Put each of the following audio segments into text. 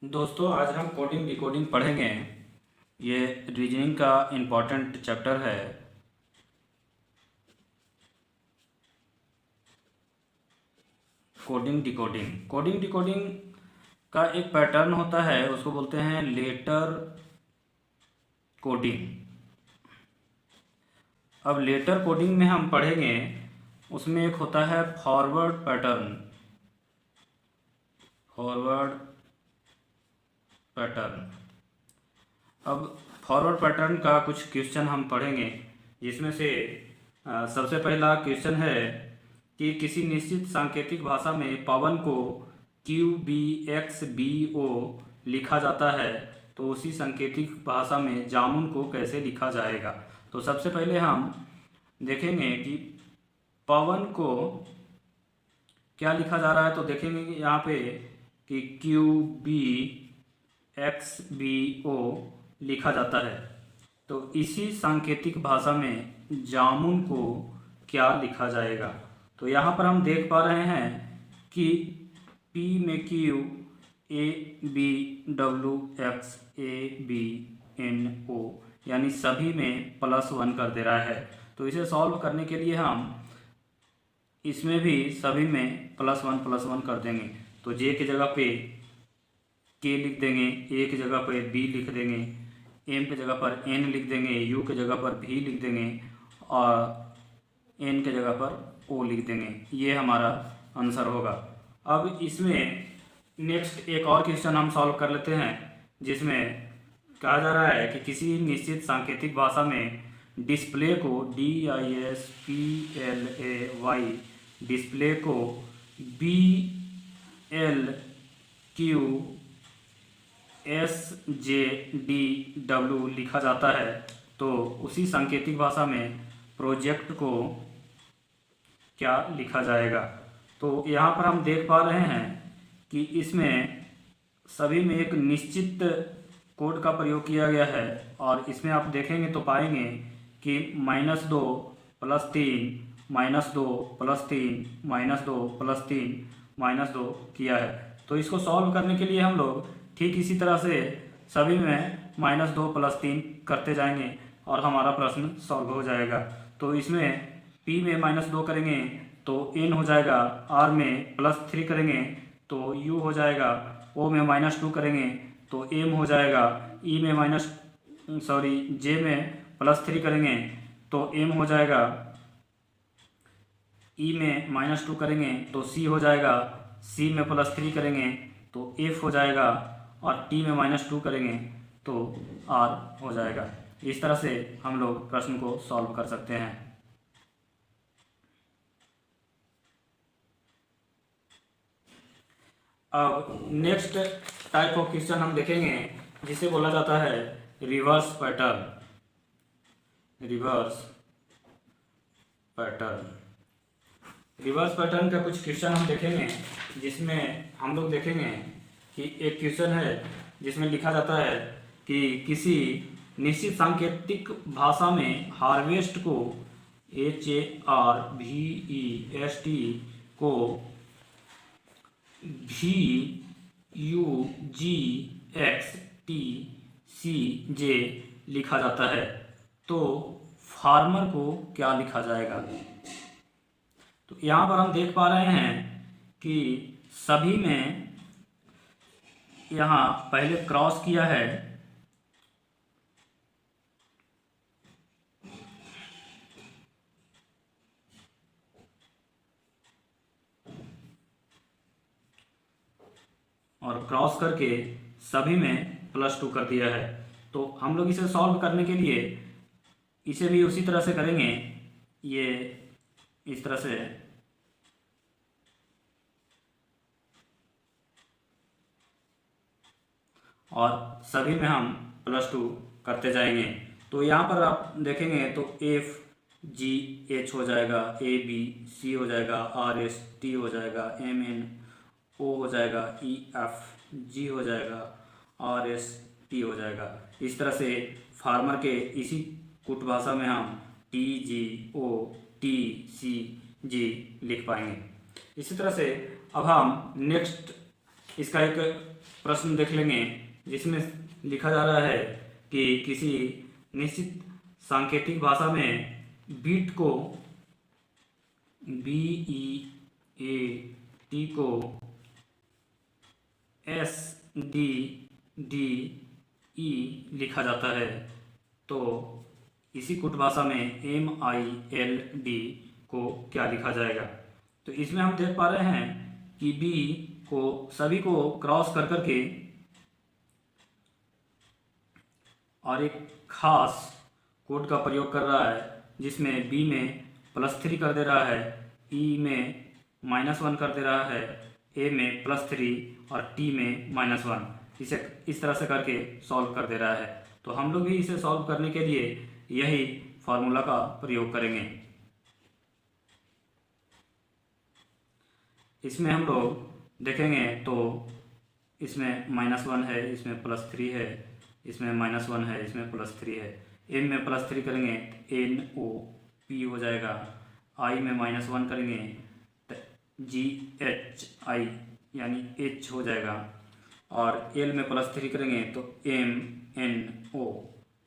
दोस्तों आज हम कोडिंग डिकोडिंग पढ़ेंगे। ये रीजनिंग का इम्पोर्टेंट चैप्टर है। कोडिंग डिकोडिंग का एक पैटर्न होता है, उसको बोलते हैं लेटर कोडिंग। अब लेटर कोडिंग में हम पढ़ेंगे, उसमें एक होता है फॉरवर्ड पैटर्न। अब फॉरवर्ड पैटर्न का कुछ क्वेश्चन हम पढ़ेंगे, जिसमें से सबसे पहला क्वेश्चन है कि किसी निश्चित सांकेतिक भाषा में पवन को QBXBO लिखा जाता है, तो उसी सांकेतिक भाषा में जामुन को कैसे लिखा जाएगा। तो सबसे पहले हम देखेंगे कि पवन को क्या लिखा जा रहा है। तो देखेंगे कि यहाँ पे कि QBXBO लिखा जाता है, तो इसी सांकेतिक भाषा में जामुन को क्या लिखा जाएगा। तो यहाँ पर हम देख पा रहे हैं कि P में Q, ABWXABNO यानी सभी में +1 कर दे रहा है। तो इसे सॉल्व करने के लिए हम इसमें भी सभी में +1 कर देंगे। तो J की जगह पे K लिख देंगे, A की जगह पर B लिख देंगे, M की जगह पर N लिख देंगे, U की जगह पर V लिख देंगे और N की जगह पर O लिख देंगे। ये हमारा आंसर होगा। अब इसमें नेक्स्ट एक और क्वेश्चन हम सॉल्व कर लेते हैं, जिसमें कहा जा रहा है कि किसी निश्चित सांकेतिक भाषा में डिस्प्ले को DISPLAY डिस्प्ले को BLQSJDW लिखा जाता है, तो उसी सांकेतिक भाषा में प्रोजेक्ट को क्या लिखा जाएगा। तो यहाँ पर हम देख पा रहे हैं कि इसमें सभी में एक निश्चित कोड का प्रयोग किया गया है, और इसमें आप देखेंगे तो पाएंगे कि -2 + 3 -2 + 3 -2 + 3 -2 किया है। तो इसको सॉल्व करने के लिए हम लोग ठीक इसी तरह से सभी में -2 + 3 करते जाएंगे और हमारा प्रश्न सॉल्व हो जाएगा। तो इसमें P में -2 करेंगे तो N हो जाएगा, R में +3 करेंगे तो U हो जाएगा, O में -2 करेंगे तो M हो जाएगा, J में +3 करेंगे तो M हो जाएगा, E में -2 करेंगे तो C हो जाएगा, C में +3 करेंगे तो F हो जाएगा और T में -2 करेंगे तो R हो जाएगा। इस तरह से हम लोग प्रश्न को सॉल्व कर सकते हैं। अब नेक्स्ट टाइप ऑफ क्वेश्चन हम देखेंगे, जिसे बोला जाता है रिवर्स पैटर्न का कुछ क्वेश्चन हम देखेंगे, जिसमें हम लोग देखेंगे कि एक क्वेश्चन है जिसमें लिखा जाता है कि किसी निश्चित सांकेतिक भाषा में हार्वेस्ट को HARVEST को VUGXTCJ लिखा जाता है, तो फार्मर को क्या लिखा जाएगा। तो यहाँ पर हम देख पा रहे हैं कि सभी में यहाँ पहले क्रॉस किया है, और क्रॉस करके सभी में +2 कर दिया है। तो हम लोग इसे सॉल्व करने के लिए इसे भी उसी तरह से करेंगे, ये इस तरह से, और सभी में हम +2 करते जाएंगे। तो यहाँ पर आप देखेंगे तो FGH हो जाएगा, ABC हो जाएगा, RST हो जाएगा, MNO हो जाएगा, EFG हो जाएगा, RST हो जाएगा। इस तरह से फार्मर के इसी कुट भाषा में हम TGOTCG लिख पाएंगे। इसी तरह से अब हम नेक्स्ट इसका एक प्रश्न देख लेंगे जिसमें लिखा जा रहा है कि किसी निश्चित सांकेतिक भाषा में बीट को BEAT को SDDE लिखा जाता है, तो इसी कुट भाषा में MILD को क्या लिखा जाएगा। तो इसमें हम देख पा रहे हैं कि B को सभी को क्रॉस कर करके और एक खास कोड का प्रयोग कर रहा है, जिसमें B में +3 कर दे रहा है, E में -1 कर दे रहा है, A में +3 और T में -1, इसे इस तरह से करके सॉल्व कर दे रहा है। तो हम लोग भी इसे सॉल्व करने के लिए यही फार्मूला का प्रयोग करेंगे। इसमें हम लोग देखेंगे तो इसमें -1 है, इसमें +3 है, इसमें -1 है, इसमें +3 है। M में +3 करेंगे NOP हो जाएगा, I में -1 करेंगे तो GHI यानी H हो जाएगा, और L में +3 करेंगे तो MNO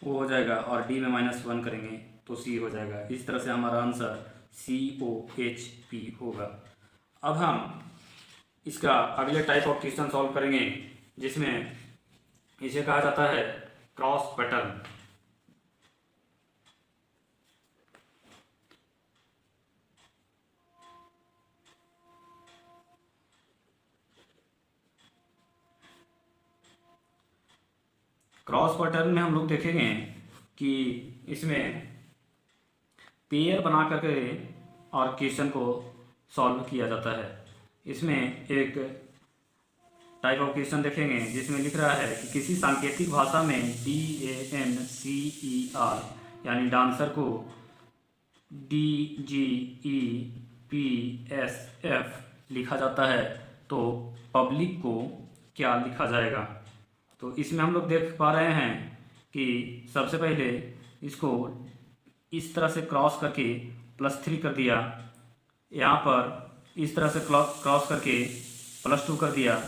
हो जाएगा, और D में -1 करेंगे तो C हो जाएगा। इस तरह से हमारा आंसर COHP होगा। अब हम इसका अगले टाइप ऑफ क्वेश्चन सॉल्व करेंगे, जिसमें इसे कहा जाता है क्रॉस पैटर्न। क्रॉस पैटर्न में हम लोग देखेंगे कि इसमें पेयर बना करके और क्वेश्चन को सॉल्व किया जाता है। इसमें एक टाइप ऑफ क्वेश्चन देखेंगे जिसमें लिख रहा है कि किसी सांकेतिक भाषा में DANCER यानी डांसर को DGEPSF लिखा जाता है, तो पब्लिक को क्या लिखा जाएगा। तो इसमें हम लोग देख पा रहे हैं कि सबसे पहले इसको इस तरह से क्रॉस करके +3 कर दिया, यहाँ पर इस तरह से क्रॉस करके +2 कर दिया,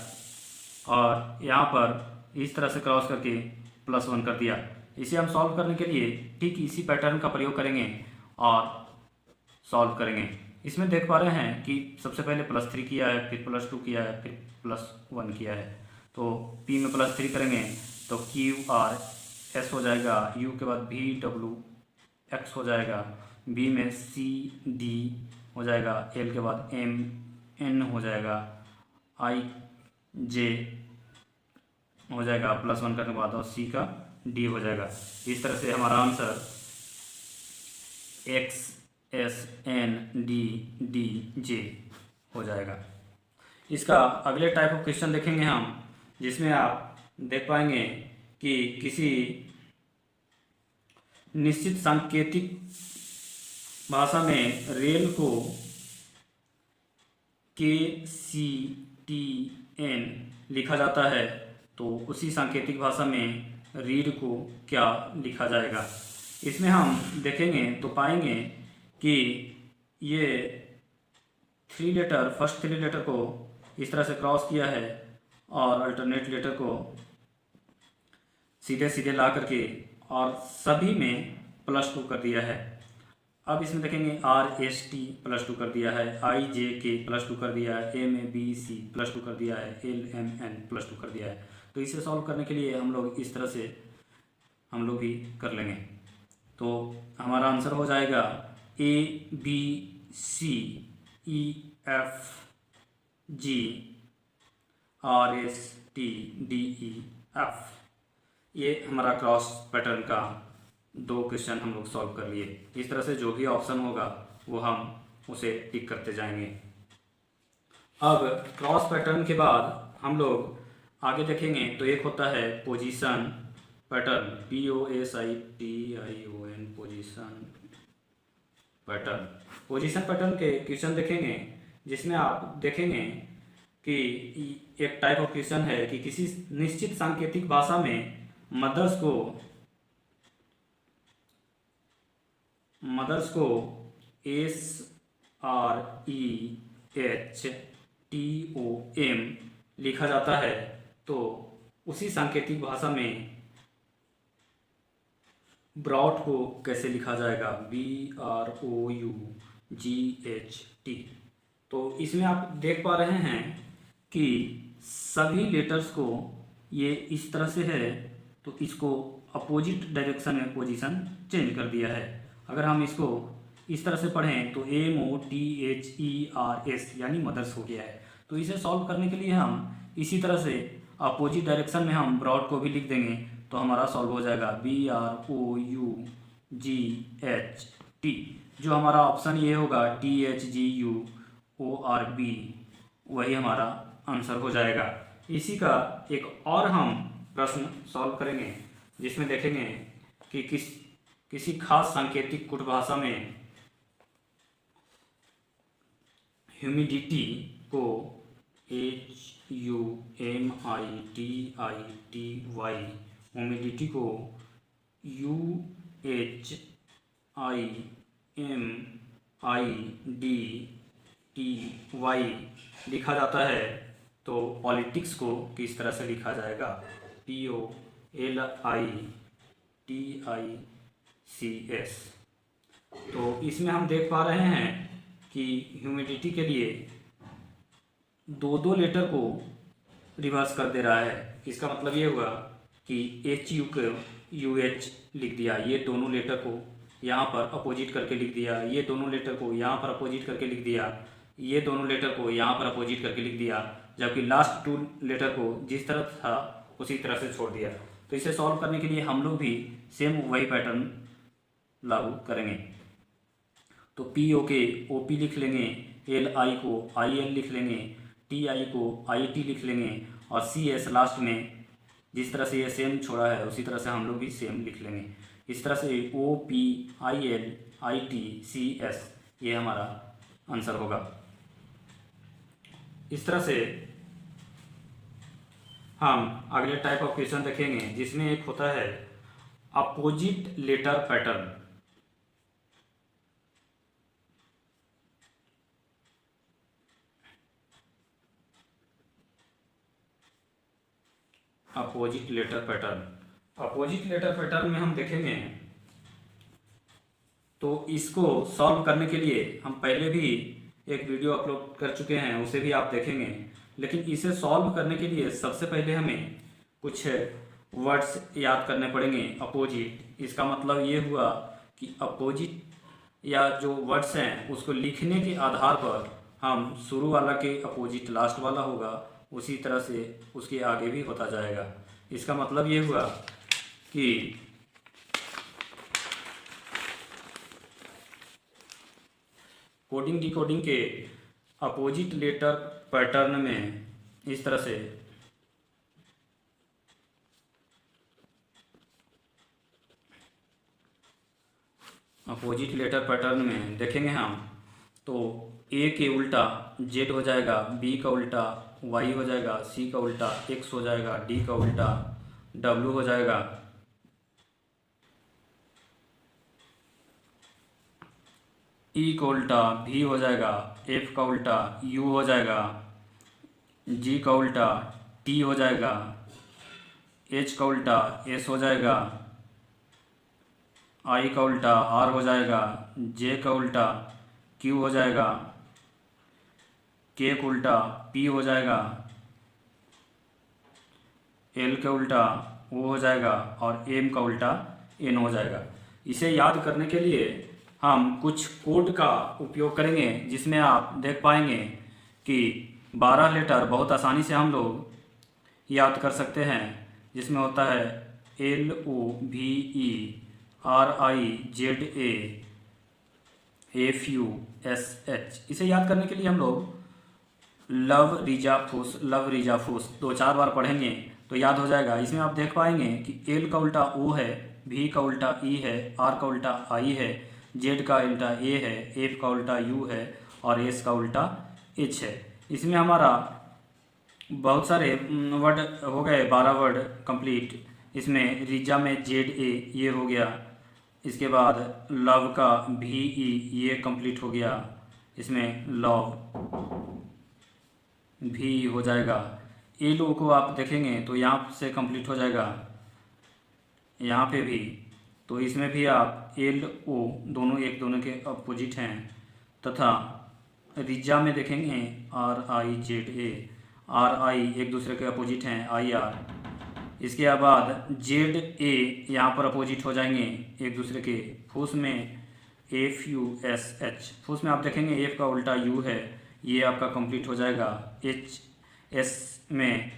और यहाँ पर इस तरह से क्रॉस करके +1 कर दिया। इसे हम सॉल्व करने के लिए ठीक इसी पैटर्न का प्रयोग करेंगे और सॉल्व करेंगे। इसमें देख पा रहे हैं कि सबसे पहले +3 किया है, फिर +2 किया है, फिर +1 किया है। तो P में +3 करेंगे तो QRS हो जाएगा, U के बाद VWX हो जाएगा, B में CD हो जाएगा, L के बाद MN हो जाएगा, IJ हो जाएगा +1 करने के बाद, और C का D हो जाएगा। इस तरह से हमारा आंसर XSNDDJ हो जाएगा। इसका अगले टाइप ऑफ क्वेश्चन देखेंगे हम, जिसमें आप देख पाएंगे कि किसी निश्चित सांकेतिक भाषा में रेल को KCTN लिखा जाता है, तो उसी सांकेतिक भाषा में रीड को क्या लिखा जाएगा। इसमें हम देखेंगे तो पाएंगे कि ये 3 लेटर, फर्स्ट 3 लेटर को इस तरह से क्रॉस किया है, और अल्टरनेट लेटर को सीधे सीधे ला करके और सभी में +2 कर दिया है। अब इसमें देखेंगे RST +2 कर दिया है, IJK +2 कर दिया है, MABC +2 कर दिया है, LMN +2 कर दिया है। तो इसे सॉल्व करने के लिए हम लोग इस तरह से हम लोग भी कर लेंगे। तो हमारा आंसर हो जाएगा ABCEFGRSTDEF। ये हमारा क्रॉस पैटर्न का 2 क्वेश्चन हम लोग सॉल्व कर लिए। इस तरह से जो भी ऑप्शन होगा वो हम उसे टिक करते जाएंगे। अब क्रॉस पैटर्न के बाद हम लोग आगे देखेंगे तो एक होता है position pattern, POSITION, position pattern. Position pattern के क्वेश्चन देखेंगे, जिसमें आप देखेंगे कि एक टाइप ऑफ क्वेश्चन है कि किसी निश्चित सांकेतिक भाषा में मदर्स को SREHTOM लिखा जाता है, तो उसी सांकेतिक भाषा में ब्रॉड को कैसे लिखा जाएगा, BROUGHT। तो इसमें आप देख पा रहे हैं कि सभी लेटर्स को ये इस तरह से है, तो इसको अपोजिट डायरेक्शन में पोजीशन चेंज कर दिया है। अगर हम इसको इस तरह से पढ़ें तो MOTHERS यानी मदर्स हो गया है। तो इसे सॉल्व करने के लिए हम इसी तरह से अपोजिट डायरेक्शन में हम ब्रॉड को भी लिख देंगे तो हमारा सॉल्व हो जाएगा BROUGHT। जो हमारा ऑप्शन ये होगा THGUORB, वही हमारा आंसर हो जाएगा। इसी का एक और हम प्रश्न सॉल्व करेंगे जिसमें देखेंगे कि किसी खास सांकेतिक कूट भाषा में ह्यूमिडिटी को HUMIDITY, ह्यूमिडिटी को UHIMIDTY लिखा जाता है। तो पॉलिटिक्स को किस तरह से लिखा जाएगा, POLITICS। तो इसमें हम देख पा रहे हैं कि ह्यूमिडिटी के लिए दो लेटर को रिवर्स कर दे रहा है। इसका मतलब ये हुआ कि HU को UH लिख दिया, ये दोनों लेटर को यहाँ पर अपोजिट करके लिख दिया, ये दोनों लेटर को यहाँ पर अपोजिट करके लिख दिया, ये दोनों लेटर को यहाँ पर अपोजिट करके लिख दिया, जबकि लास्ट 2 लेटर को जिस तरह था उसी तरह से छोड़ दिया। तो इसे सॉल्व करने के लिए हम लोग भी सेम वही पैटर्न लागू करेंगे। तो PO के OP लिख लेंगे, LI को IL लिख लेंगे, TI को IT लिख लेंगे और CS लास्ट में जिस तरह से ये सेम छोड़ा है उसी तरह से हम लोग भी सेम लिख लेंगे। इस तरह से OP IL IT CS ये हमारा आंसर होगा। इस तरह से हम अगले टाइप ऑफ क्वेश्चन देखेंगे जिसमें एक होता है opposite letter pattern. Opposite letter pattern में हम देखेंगे तो इसको सॉल्व करने के लिए हम पहले भी एक वीडियो अपलोड कर चुके हैं, उसे भी आप देखेंगे। लेकिन इसे सॉल्व करने के लिए सबसे पहले हमें कुछ वर्ड्स याद करने पड़ेंगे। अपोजिट, इसका मतलब ये हुआ कि अपोजिट या जो वर्ड्स हैं उसको लिखने के आधार पर हम शुरू वाला के अपोजिट लास्ट वाला होगा, उसी तरह से उसके आगे भी होता जाएगा। इसका मतलब ये हुआ कि कोडिंग डिकोडिंग के अपोजिट लेटर पैटर्न में इस तरह से अपोजिट लेटर पैटर्न में देखेंगे हम तो A के उल्टा Z हो जाएगा, B का उल्टा Y हो जाएगा, C का उल्टा X हो जाएगा, D का उल्टा W हो जाएगा, E का उल्टा V हो जाएगा, F का उल्टा U हो जाएगा, G का उल्टा T हो जाएगा, H का उल्टा S हो जाएगा, I का उल्टा R हो जाएगा, J का उल्टा Q हो जाएगा, K का उल्टा P हो जाएगा, L का उल्टा O हो जाएगा और M का उल्टा N हो जाएगा। इसे याद करने के लिए हम कुछ कोड का उपयोग करेंगे जिसमें आप देख पाएंगे कि 12 लेटर बहुत आसानी से हम लोग याद कर सकते हैं, जिसमें होता है LOVERIZAFUSH। इसे याद करने के लिए हम लोग लव रिजा फूस 2-4 बार पढ़ेंगे तो याद हो जाएगा। इसमें आप देख पाएंगे कि L का उल्टा O है, V का उल्टा E है, R का उल्टा I है, Z का उल्टा A है, F का उल्टा U है और S का उल्टा H है। इसमें हमारा बहुत सारे वर्ड हो गए, 12 वर्ड कंप्लीट। इसमें रिजा में ZA ये हो गया, इसके बाद लव का VE ये कंप्लीट हो गया, इसमें लव भी हो जाएगा। एल ओ को आप देखेंगे तो यहाँ से कंप्लीट हो जाएगा, यहाँ पे भी। तो इसमें भी आप एल ओ दोनों एक दोनों के अपोजिट हैं, तथा रिजा में देखेंगे are I Z A, are आई एक दूसरे के अपोजिट हैं, आई आर। इसके बाद जेड ए यहाँ पर अपोजिट हो जाएंगे एक दूसरे के। फूस में एफ यू एस एच, फूस में आप देखेंगे एफ का उल्टा यू है, ये आपका कंप्लीट हो जाएगा। एच एस में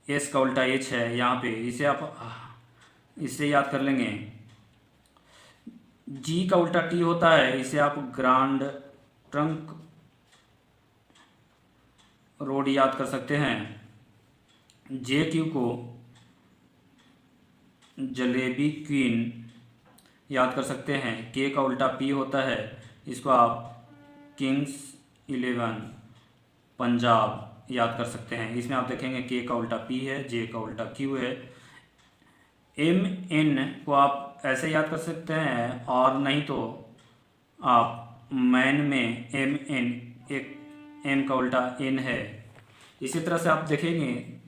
एस का उल्टा एच है यहाँ पे, इसे आप इससे याद कर लेंगे। जी का उल्टा टी होता है, इसे आप ग्रांड ट्रंक रोड याद कर सकते हैं। जे क्यू को जलेबी क्वीन याद कर सकते हैं। के का उल्टा पी होता है, इसको आप किंग्स 11 पंजाब याद कर सकते हैं। इसमें आप देखेंगे के का उल्टा पी है, जे का उल्टा क्यू है। एम एन को आप ऐसे याद कर सकते हैं, और नहीं तो आप मैन में एम एन, एक एम का उल्टा एन है। इसी तरह से आप देखेंगे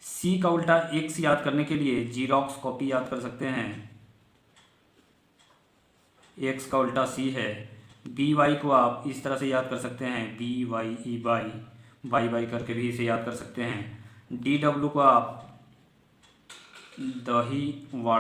सी का उल्टा एक्स याद करने के लिए जीरोक्स कॉपी याद कर सकते हैं, एक्स का उल्टा सी है। बी वाई को आप इस तरह से याद कर सकते हैं, B Y E by, by by करके भी इसे याद कर सकते हैं। डी डब्ल्यू को आप दही वड़ा